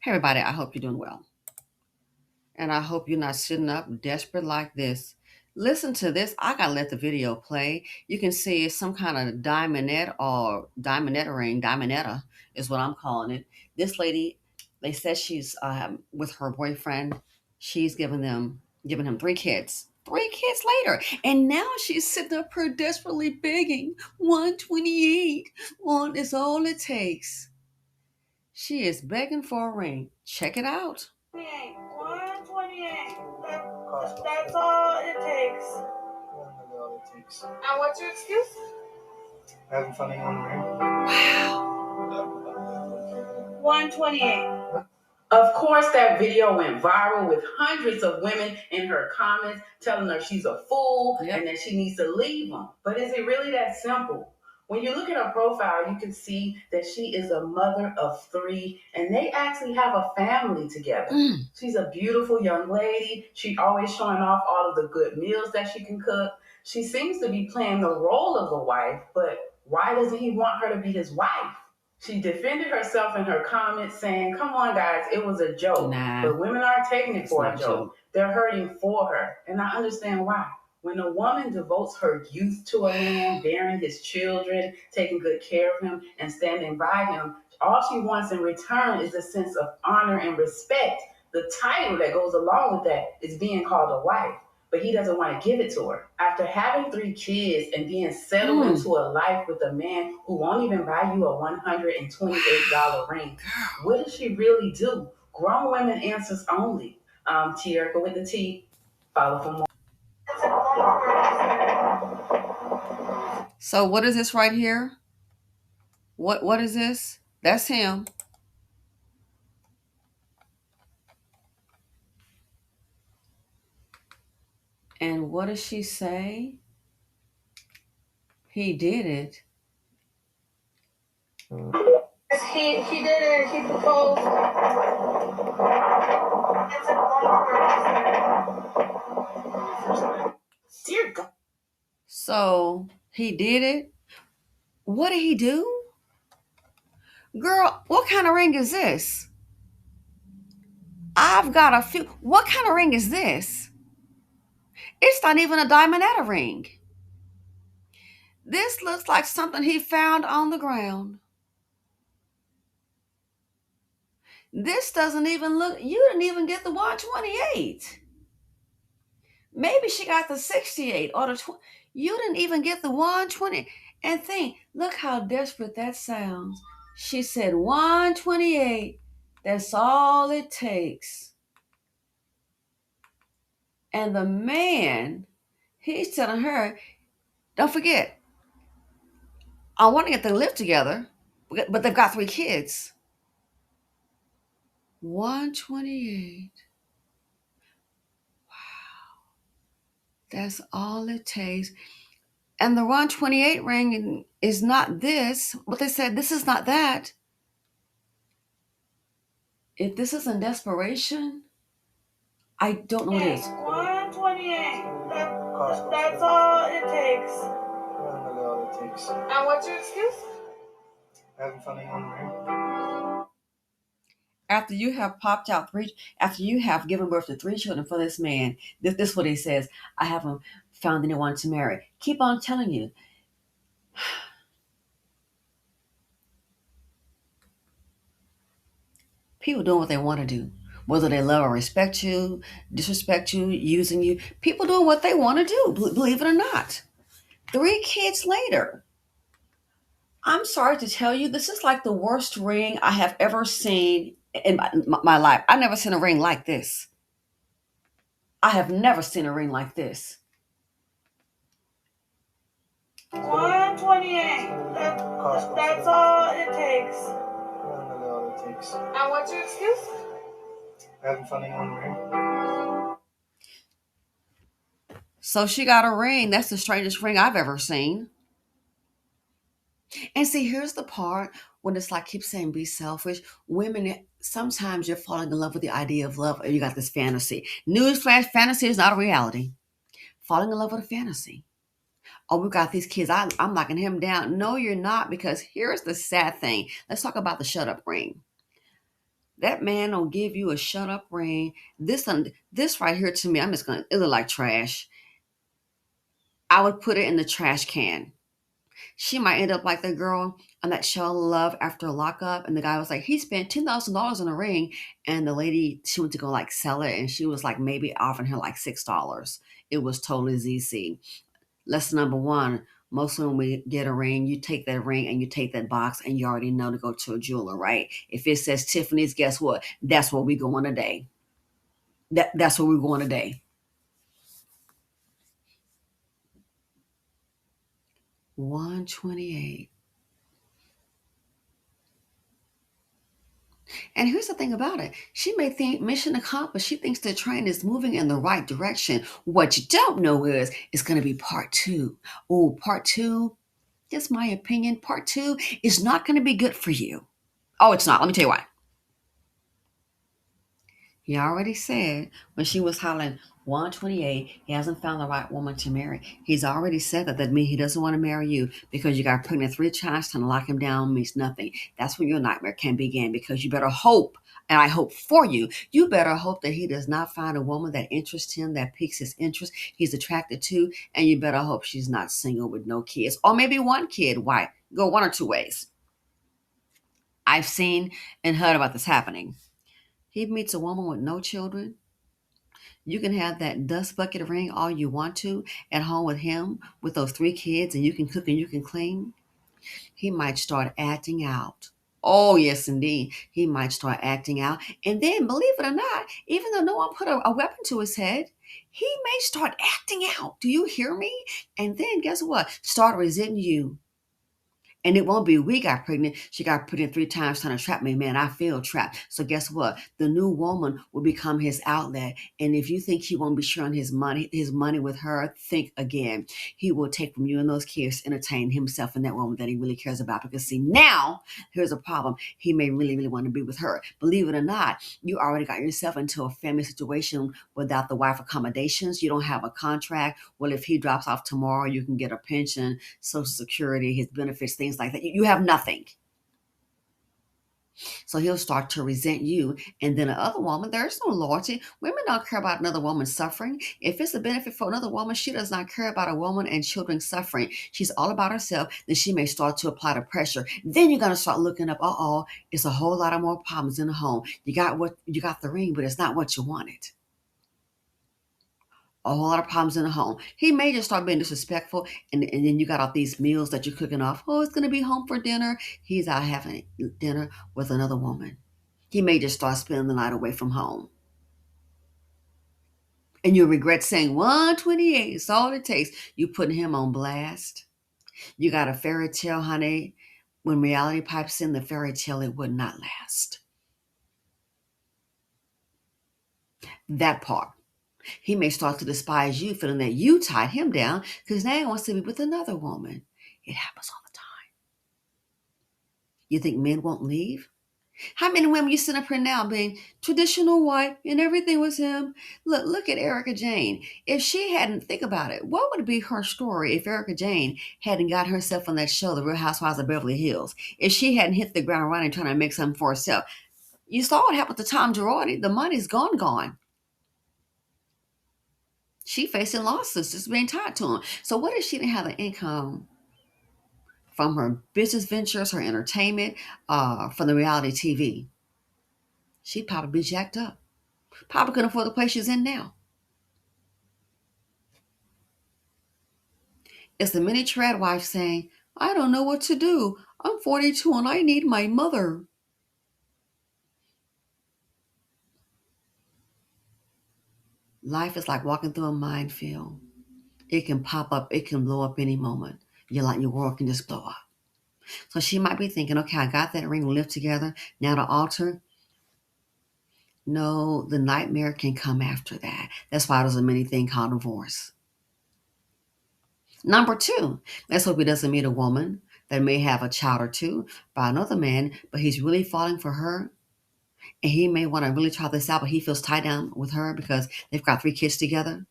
Hey, everybody, I hope you're doing well. And I hope you're not sitting up desperate like this. Listen to this. I got to let the video play. You can see it's some kind of diamondette or diamondetta ring. Diamondetta is what I'm calling it. This lady, they said she's with her boyfriend. She's giving him three kids. 3 kids later. And now she's sitting up here desperately begging. 128. One is all it takes. She is begging for a ring. Check it out. 128. That's all it takes. That's all it takes. And what's your excuse? Having fun on the ring. Wow. 128. Of course, that video went viral with hundreds of women in her comments telling her she's a fool and that she needs to leave him. But is it really that simple? When you look at her profile, you can see that she is a mother of 3 and they actually have a family together. She's a beautiful young lady. She's always showing off all of the good meals that she can cook. She seems to be playing the role of a wife, but why doesn't he want her to be his wife? She defended herself in her comments saying, come on, guys, it was a joke. But women aren't taking it for a joke. They're hurting for her. And I understand why. When a woman devotes her youth to a man, bearing his children, taking good care of him, and standing by him, all she wants in return is a sense of honor and respect. The title that goes along with that is being called a wife. But he doesn't want to give it to her. After having 3 kids and being settled into a life with a man who won't even buy you a $128 ring, what does she really do? Grown women answers only. Tierka with the T. Follow for more. So what is this right here? What is this? That's him. And what does she say? He did it. He did it. He proposed. Dear God. So he did it. What did he do? Girl, what kind of ring is this? I've got a few. What kind of ring is this? It's not even a diamondetta ring. This looks like something he found on the ground. This doesn't even look, you didn't even get the 128. Maybe she got the 68 or the 20. You didn't even get the 120. And think, look how desperate that sounds. She said 128. That's all it takes. And the man, he's telling her, don't forget, I want to get them to live together, but they've got 3 kids. 128. Wow. That's all it takes. And the 128 ring is not this. What they said, this is not that. If this isn't desperation, I don't know what it is. 128. That's all it takes. That's all it takes. And what's your excuse? Having fun on the ring. After you have popped out 3, after you have given birth to 3 children for this man, this is what he says. I haven't found anyone to marry. Keep on telling you. People doing what they want to do. Whether they love or respect you, disrespect you, using you. People doing what they want to do, believe it or not. 3 kids later. I'm sorry to tell you, this is like the worst ring I have ever seen in my life. I've never seen a ring like this. I have never seen a ring like this. 128. That's all it takes. That's all it takes. And what's your excuse? Having fun on the ring. So she got a ring. That's the strangest ring I've ever seen. And see, here's the part when it's like, keep saying be selfish. Women, sometimes you're falling in love with the idea of love, or you got this fantasy. Newsflash, fantasy is not a reality. Falling in love with a fantasy. Oh, we got these kids. I'm knocking him down. No, you're not, because here's the sad thing. Let's talk about the shut up ring. That man don't give you a shut up ring. This right here to me, I'm just gonna, it look like trash. I would put it in the trash can. She might end up like the girl on that show Love After Lockup, and the guy was like, he spent $10,000 on a ring, and the lady she went to go like sell it, and she was like maybe offering her like $6. It was totally ZC. Lesson number one: most when we get a ring, you take that ring and you take that box, and you already know to go to a jeweler, right? If it says Tiffany's, guess what? That's where we going today. That's where we're going today. 128. And here's the thing about it. She may think mission accomplished. She thinks the train is moving in the right direction. What you don't know is it's going to be part two. Oh, part two, just my opinion, part two is not going to be good for you. Oh, it's not. Let me tell you why. He already said when she was hollering 128, he hasn't found the right woman to marry. He's already said that means he doesn't want to marry you because you got pregnant 3 times, trying to lock him down means nothing. That's when your nightmare can begin because you better hope, and I hope for you, you better hope that he does not find a woman that interests him, that piques his interest, he's attracted to, and you better hope she's not single with no kids, or maybe one kid. Why? Go one or two ways. I've seen and heard about this happening. He meets a woman with no children. You can have that dust bucket ring all you want to at home with him with those 3 kids, and you can cook and you can clean. He might start acting out. Oh, yes, indeed. He might start acting out. And then, believe it or not, even though no one put a weapon to his head, he may start acting out. Do you hear me? And then, guess what? Start resenting you. And it won't be we got pregnant. She got pregnant 3 times trying to trap me. Man, I feel trapped. So guess what? The new woman will become his outlet. And if you think he won't be sharing his money with her, think again. He will take from you and those kids to entertain himself and that woman that he really cares about. Because see, now here's a problem. He may really, really want to be with her. Believe it or not, you already got yourself into a family situation without the wife accommodations. You don't have a contract. Well, if he drops off tomorrow, you can get a pension, Social Security, his benefits, things like that. You have nothing. So he'll start to resent you. And then the other woman, there's no loyalty. Women don't care about another woman suffering. If it's a benefit for another woman, she does not care about a woman and children suffering. She's all about herself. Then she may start to apply the pressure. Then you're gonna start looking up, it's a whole lot of more problems in the home. You got the ring, but it's not what you wanted. A whole lot of problems in the home. He may just start being disrespectful, and then you got all these meals that you're cooking off. Oh, it's going to be home for dinner. He's out having dinner with another woman. He may just start spending the night away from home. And you'll regret saying 128 is all it takes. You putting him on blast. You got a fairy tale, honey. When reality pipes in, the fairy tale, it would not last. That part. He may start to despise you, feeling that you tied him down because now he wants to be with another woman. It happens all the time. You think men won't leave? How many women you sit up here now being traditional white and everything was him? Look at Erica Jane. If she hadn't, think about it, what would be her story if Erica Jane hadn't got herself on that show, The Real Housewives of Beverly Hills? If she hadn't hit the ground running trying to make something for herself? You saw what happened to Tom Girardi. The money's gone. She facing lawsuits just being tied to him. So what if she didn't have the income from her business ventures, her entertainment, from the reality TV? She'd probably be jacked up. Probably couldn't afford the place she's in now. It's the mini trad wife saying, I don't know what to do. I'm 42 and I need my mother. Life is like walking through a minefield. It can pop up, it can blow up any moment. Your world can just blow up. So she might be thinking, okay, I got that ring, we live together. Now the altar. No, the nightmare can come after that. That's why there's a mini thing called divorce. Number two, let's hope he doesn't meet a woman that may have a child or two by another man, but he's really falling for her. And he may want to really try this out, but he feels tied down with her because they've got 3 kids together.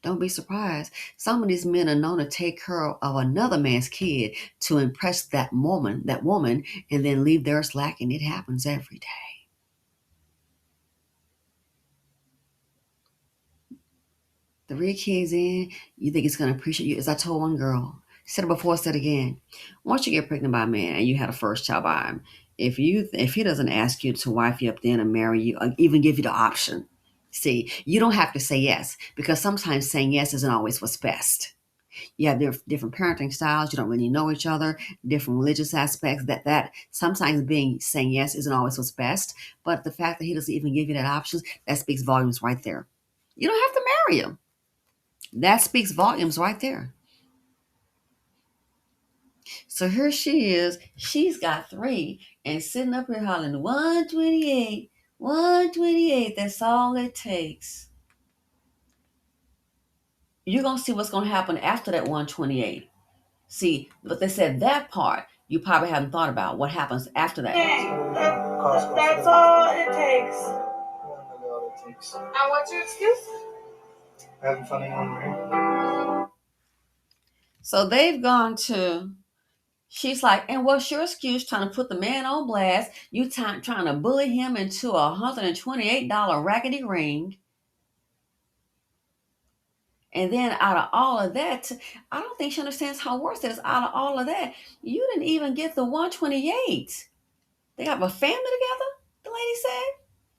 Don't be surprised. Some of these men are known to take care of another man's kid to impress that woman, and then leave theirs lacking. It happens every day. 3 kids in, you think it's going to appreciate you? As I told one girl, said it before, said it again. Once you get pregnant by a man and you had a first child by him, if he doesn't ask you to wife you up then and marry you, or even give you the option, see, you don't have to say yes because sometimes saying yes isn't always what's best. You have different parenting styles. You don't really know each other. Different religious aspects. That sometimes being saying yes isn't always what's best. But the fact that he doesn't even give you that option, that speaks volumes right there. You don't have to marry him. That speaks volumes right there. So here she is. She's got three and sitting up here hollering 128, 128. That's all it takes. You're gonna see what's gonna happen after that 128. See, but they said that part you probably haven't thought about what happens after that. That's all it takes. Really all it takes. And what's your excuse? Having fun in one. So they've gone to. She's like, and what's your excuse trying to put the man on blast? You trying to bully him into a $128 raggedy ring. And then out of all of that, I don't think she understands how worse it is. Out of all of that, you didn't even get the 128. They have a family together, the lady said.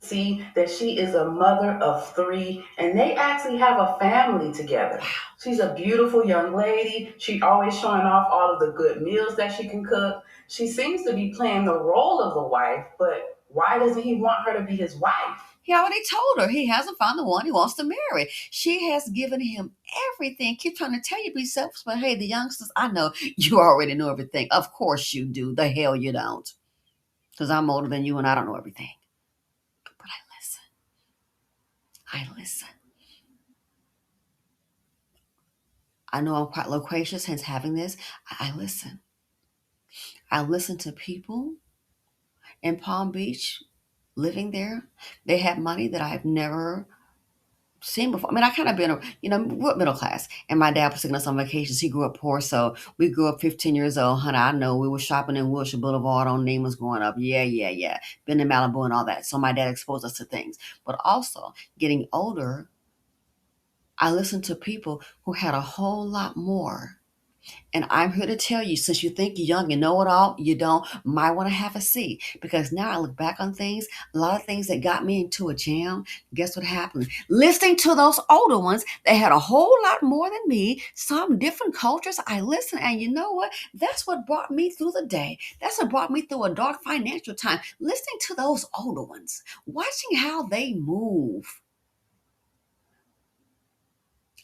See that she is a mother of three and they actually have a family together. Wow. She's a beautiful young lady. She always showing off all of the good meals that she can cook. She seems to be playing the role of the wife, but why doesn't he want her to be his wife? He already told her he hasn't found the one he wants to marry. She has given him everything. Keep trying to tell you to be selfish, but hey, the youngsters, I know you already know everything. Of course you do. The hell you don't. Because I'm older than you and I don't know everything. But I listen. I listen. I know I'm quite loquacious, hence having this. I listen. I listen to people in Palm Beach living there. They have money that I've never seen before. I mean, I kind of been, we're middle class, and my dad was taking us on vacations. He grew up poor, so we grew up 15 years old. Honey, I know we were shopping in Wilshire Boulevard on Neiman's growing up. Yeah, yeah, yeah. Been in Malibu and all that. So my dad exposed us to things. But also, getting older, I listened to people who had a whole lot more. And I'm here to tell you, since you think you're young, you know it all, you don't, might want to have a seat. Because now I look back on things, a lot of things that got me into a jam. Guess what happened? Listening to those older ones, they had a whole lot more than me, some different cultures. I listened, and you know what? That's what brought me through the day. That's what brought me through a dark financial time. Listening to those older ones, watching how they move.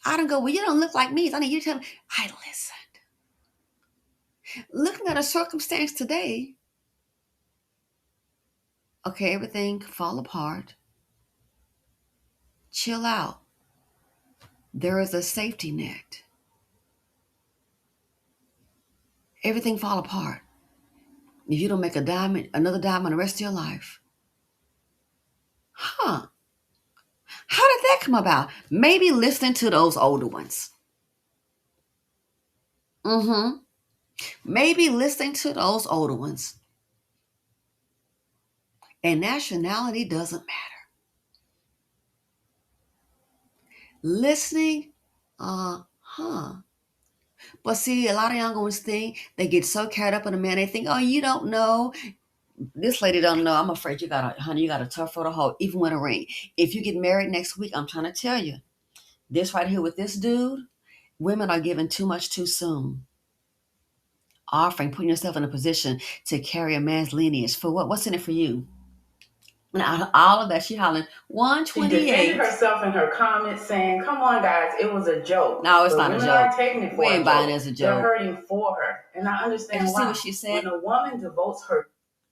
I don't go, well, you don't look like me. I need you to tell me. I listen. Looking at a circumstance today, okay, everything could fall apart. Chill out. There is a safety net. Everything fall apart. If you don't make another diamond the rest of your life. Huh. How did that come about? Maybe listening to those older ones. Mm-hmm. Maybe listening to those older ones. And nationality doesn't matter. Listening, uh-huh. But see, a lot of young ones think they get so carried up in a man, they think, oh, you don't know. This lady don't know. I'm afraid you got a tough road to hoe, even with a ring. If you get married next week, I'm trying to tell you, this right here with this dude, women are given too much too soon. Offering, putting yourself in a position to carry a man's lineage for what? What's in it for you? And out of all of that, she hollering 128. She defended herself in her comments saying, come on, guys, it was a joke. No, it's not a joke. Women aren't taking it for we ain't a buying joke. it as a joke. They're hurting for her. And I understand and why. See what she said? When a woman devotes her...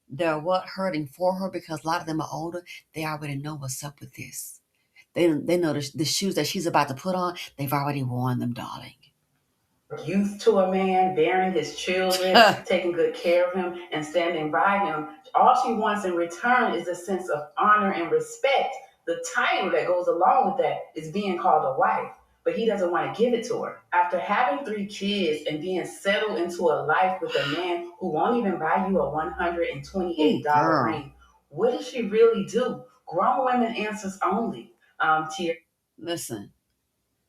They're what? Hurting for her because a lot of them are older. They already know what's up with this. They know the shoes that she's about to put on. They've already worn them, darling. Youth to a man, bearing his children, taking good care of him, and standing by him. All she wants in return is a sense of honor and respect. The title that goes along with that is being called a wife, but he doesn't want to give it to her. After having 3 kids and being settled into a life with a man who won't even buy you a $128 ring, what does she really do? Grown women answers only. Tia. Listen,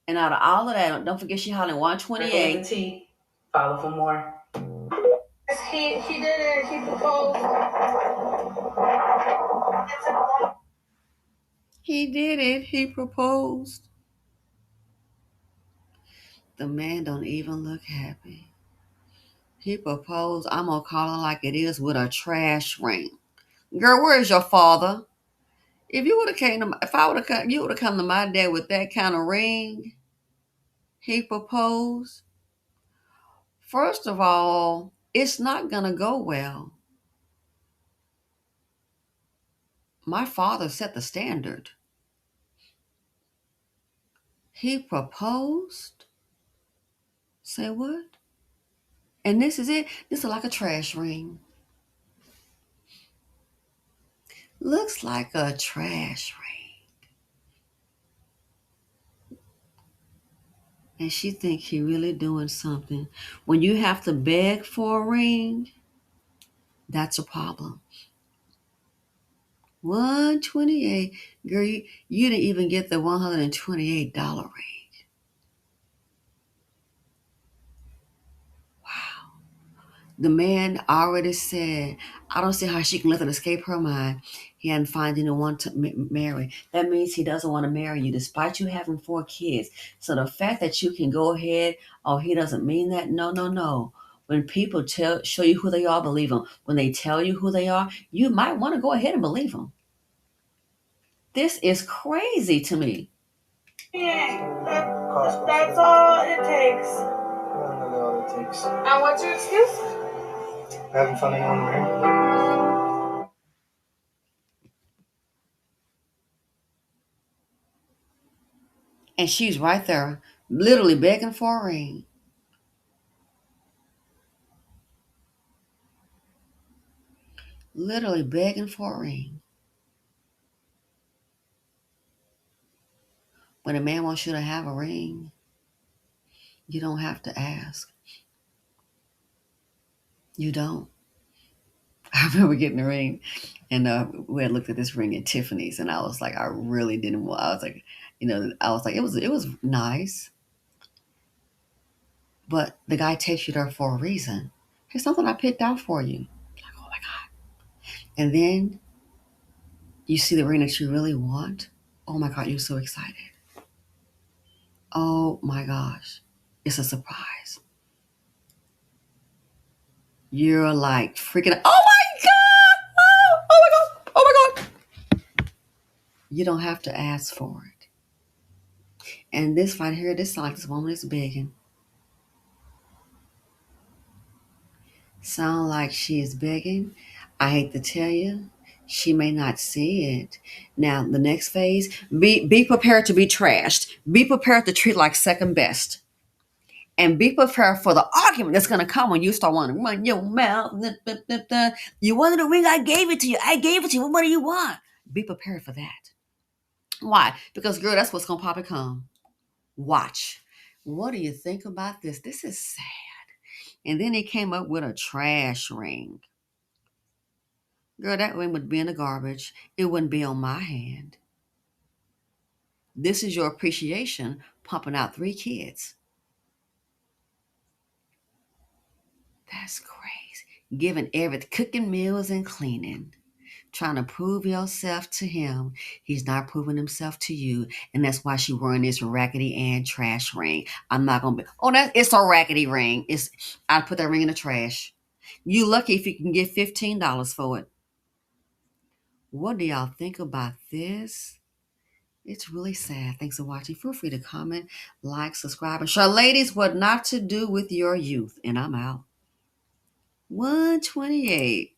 And out of all of that, don't forget she hollering Recommend the 128. tea. Follow for more. He did it. He proposed. He did it. He proposed. The man don't even look happy. He proposed. I'm gonna call it like it is with a trash ring. Girl, where's your father? If you would have came to, if I would have come, you would have come to my dad with that kind of ring. He proposed. First of all, it's not gonna go well. My father set the standard. He proposed. Say what? And this is it. This is like a trash ring. Looks like a trash ring. And she think he really doing something. When you have to beg for a ring, that's a problem. 128. Girl, you didn't even get the $128 ring. Wow. The man already said, I don't see how she can let it escape her mind. He hadn't found anyone to marry. That means he doesn't want to marry you, despite you having 4 kids. So the fact that you can go ahead, oh, he doesn't mean that. No, no, no. When people show you who they are, believe them. When they tell you who they are, you might want to go ahead and believe them. This is crazy to me. Yeah, that's all it takes. That's really all it takes. And what's your excuse? I haven't found anyone married. And she's right there, literally begging for a ring. Literally begging for a ring. When a man wants you to have a ring, you don't have to ask. You don't. I remember getting a ring, and we had looked at this ring at Tiffany's, and I was like, I really didn't want. I was like, I was like, it was nice, but the guy takes you there for a reason. Here's something I picked out for you. Like, oh my god! And then you see the ring that you really want. Oh my god, you're so excited. Oh my gosh, it's a surprise. You're like freaking out. Oh my god! Oh my god! Oh my god! You don't have to ask for it. And this right here, this like this woman is begging. Sound like she is begging. I hate to tell you, she may not see it. Now, the next phase, be prepared to be trashed. Be prepared to treat like second best. And be prepared for the argument that's going to come when you start wanting to run your mouth. You wanted a ring, I gave it to you. I gave it to you. What do you want? Be prepared for that. Why? Because, girl, that's what's going to pop and come. Watch. What do you think about this? This is sad. And then he came up with a trash ring. Girl, that ring would be in the garbage. It wouldn't be on my hand. This is your appreciation pumping out 3 kids. That's crazy. Giving everything, cooking meals and cleaning. Trying to prove yourself to him. He's not proving himself to you. And that's why she wearing this raggedy and trash ring. I'm not going to be, it's a raggedy ring. I'd put that ring in the trash. You lucky if you can get $15 for it. What do y'all think about this? It's really sad. Thanks for watching. Feel free to comment, like, subscribe, and share. Ladies, what not to do with your youth. And I'm out. 128.